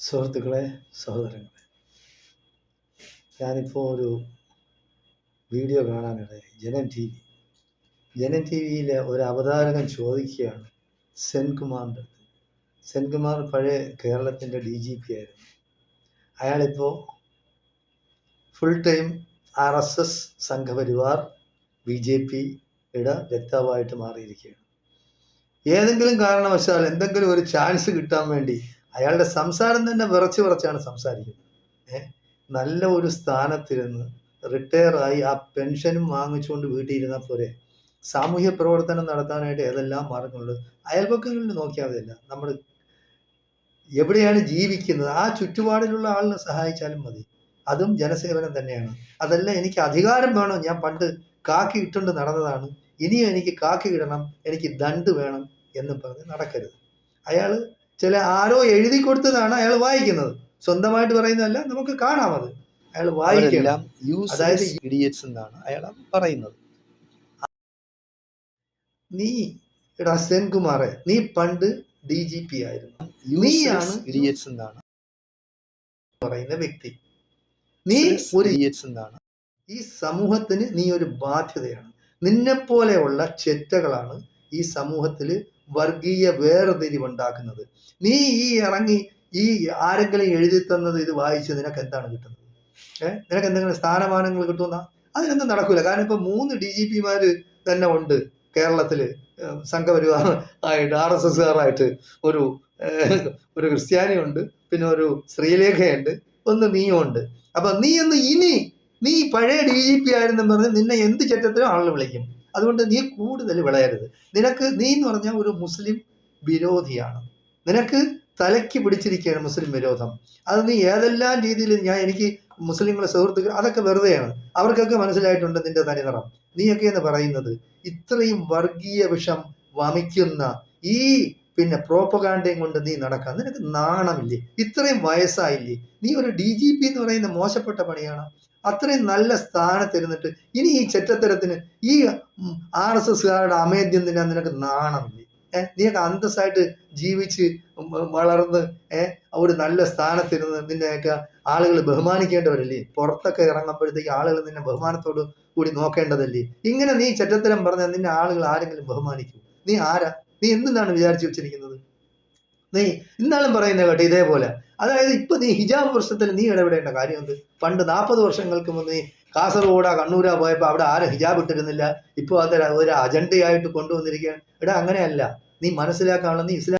സുഹൃത്തുക്കളെ, സഹോദരങ്ങളെ, ഞാനിപ്പോൾ ഒരു വീഡിയോ കാണാനിടയായി. ജനം ടി വിയിലെ ഒരു അവതാരകൻ ചോദിക്കുകയാണ് സെൻകുമാറിൻ്റെ അടുത്ത്. സെൻകുമാർ പഴയ കേരളത്തിൻ്റെ DGP ആയിരുന്നു. അയാളിപ്പോൾ ഫുൾ ടൈം RSS സംഘപരിവാർ BJPയുടെ വക്താവായിട്ട് മാറിയിരിക്കുകയാണ്. ഏതെങ്കിലും കാരണവശാൽ എന്തെങ്കിലും ഒരു ചാൻസ് കിട്ടാൻ വേണ്ടി അയാളുടെ സംസാരം തന്നെ വിറച്ചാണ് സംസാരിക്കുന്നത്. നല്ല ഒരു സ്ഥാനത്തിരുന്ന് റിട്ടയറായി ആ പെൻഷനും വാങ്ങിച്ചുകൊണ്ട് വീട്ടിലിരുന്നാൽ പോരെ. സാമൂഹ്യ പ്രവർത്തനം നടത്താനായിട്ട് ഏതെല്ലാം മാർഗങ്ങളുണ്ട്. അയൽപക്കങ്ങളിൽ നോക്കിയാൽ മതിയല്ല, നമ്മൾ എവിടെയാണ് ജീവിക്കുന്നത് ആ ചുറ്റുപാടിലുള്ള ആളിനെ സഹായിച്ചാലും മതി. അതും ജനസേവനം തന്നെയാണ്. അതല്ല എനിക്ക് അധികാരം വേണം, ഞാൻ പണ്ട് കാക്കി ഇട്ടുകൊണ്ട് നടന്നതാണ്, ഇനിയും എനിക്ക് കാക്കി ഇടണം, എനിക്ക് ദണ്ട് വേണം എന്ന് പറഞ്ഞ് നടക്കരുത്. അയാൾ ആരോ എഴുതി കൊടുത്തതാണ് അയാൾ വായിക്കുന്നത്, സ്വന്തമായിട്ട് പറയുന്നതല്ല. നമുക്ക് കാണാം, അത് അയാൾ വായിക്കണം. അതായത് ഇഡിയറ്റ്സ് എന്നാണ് അയാൾ പറയുന്നത്. നീ എടാ സെൻകുമാറെ, നീ പണ്ട് DGP ആയിരുന്നു, നീയാണ് ഇഡിയറ്റ്സ് എന്നാണ് പറയുന്ന വ്യക്തി. നീ ഒരു ഇഡിയറ്റ്സ് എന്നാണ്. ഈ സമൂഹത്തിന് നീ ഒരു ബാധ്യതയാണ്. നിന്നെപ്പോലെയുള്ള ചെറ്റകളാണ് ഈ സമൂഹത്തിൽ വർഗീയ വേർതിരിവുണ്ടാക്കുന്നത്. നീ ഇറങ്ങി ആരെങ്കിലും എഴുതി തന്നത് ഇത് വായിച്ച് നിനക്ക് എന്താണ് കിട്ടുന്നത്? നിനക്ക് എന്തെങ്കിലും സ്ഥാനമാനങ്ങൾ കിട്ടുമെന്നാ? അതിനൊന്നും നടക്കൂല. കാരണം ഇപ്പൊ 3 DGPമാർ തന്നെ ഉണ്ട് കേരളത്തിൽ. സംഘപരിവാർ ആയിട്ട്, RSSകാരായിട്ട് ഒരു ക്രിസ്ത്യാനിയുണ്ട്, പിന്നെ ഒരു ശ്രീലേഖയുണ്ട്, ഒന്ന് നീയുണ്ട്. അപ്പൊ നീ പഴയ DGP ആയിരുന്നു പറഞ്ഞ് നിന്നെ എന്ത് ചെറ്റത്തിലും ആളുകൾ വിളിക്കും. അതുകൊണ്ട് നീ കൂടുതൽ വിളയരുത്. നീ എന്ന് പറഞ്ഞാൽ ഒരു മുസ്ലിം വിരോധിയാണ്. നിനക്ക് തലയ്ക്ക് പിടിച്ചിരിക്കുകയാണ് മുസ്ലിം വിരോധം. അത് നീ ഏതെല്ലാം രീതിയിൽ, എനിക്ക് മുസ്ലിങ്ങളെ സുഹൃത്തുക്കൾ അതൊക്കെ വെറുതെയാണ്. അവർക്കൊക്കെ മനസ്സിലായിട്ടുണ്ട് നിന്റെ തനിനിറം. നീയൊക്കെ എന്ന് പറയുന്നത് ഇത്രയും വർഗീയ വിഷം വമിക്കുന്ന പിന്നെ പ്രോപ്പഗാൻഡയും കൊണ്ട് നീ നടക്കാൻ നിനക്ക് നാണമില്ലേ? ഇത്രയും വയസ്സായില്ലേ? നീ ഒരു DGP എന്ന് പറയുന്ന മോശപ്പെട്ട പണിയാണ്. അത്രയും നല്ല സ്ഥാനത്തിരുന്നിട്ട് ഇനി ഈ ചെറ്റത്തരത്തിന് ഈ RSSകാരുടെ അമേദ്യം തിന്നാൻ നിനക്ക് നാണമില്ലേ? നീയൊക്കെ അന്തസ്സായിട്ട് ജീവിച്ച് വളർന്ന് ഒരു നല്ല സ്ഥാനത്തിരുന്ന് നിന്നെയൊക്കെ ആളുകൾ ബഹുമാനിക്കേണ്ടവരല്ലേ? പുറത്തൊക്കെ ഇറങ്ങുമ്പോഴത്തേക്ക് ആളുകൾ നിന്നെ ബഹുമാനത്തോട് കൂടി നോക്കേണ്ടതല്ലേ? ഇങ്ങനെ നീ ചെറ്റത്തരം പറഞ്ഞാൽ നിന്നെ ആളുകൾ ആരെങ്കിലും ബഹുമാനിക്കൂ? നീ ആരാ? നീ എന്തിനാണ് വിചാരിച്ചു വെച്ചിരിക്കുന്നത്? നീ ഇന്നാളും പറയുന്ന കേട്ടോ ഇതേപോലെ. അതായത് ഇപ്പൊ നീ ഹിജാബ് പ്രശ്നത്തിൽ നീ ഇടപെടേണ്ട കാര്യം എന്ത്? പണ്ട് 40 വർഷങ്ങൾക്ക് മുമ്പ് നീ കാസർഗോഡാ കണ്ണൂരാ പോയപ്പോ അവിടെ ആരും ഹിജാബ് ഇട്ടിരുന്നില്ല. ഇപ്പൊ അത് ഒരു അജണ്ടയായിട്ട് കൊണ്ടുവന്നിരിക്കുകയാണ്. അങ്ങനെയല്ല. നീ മനസ്സിലാക്കാനുള്ള നീ ഇസ്ലാം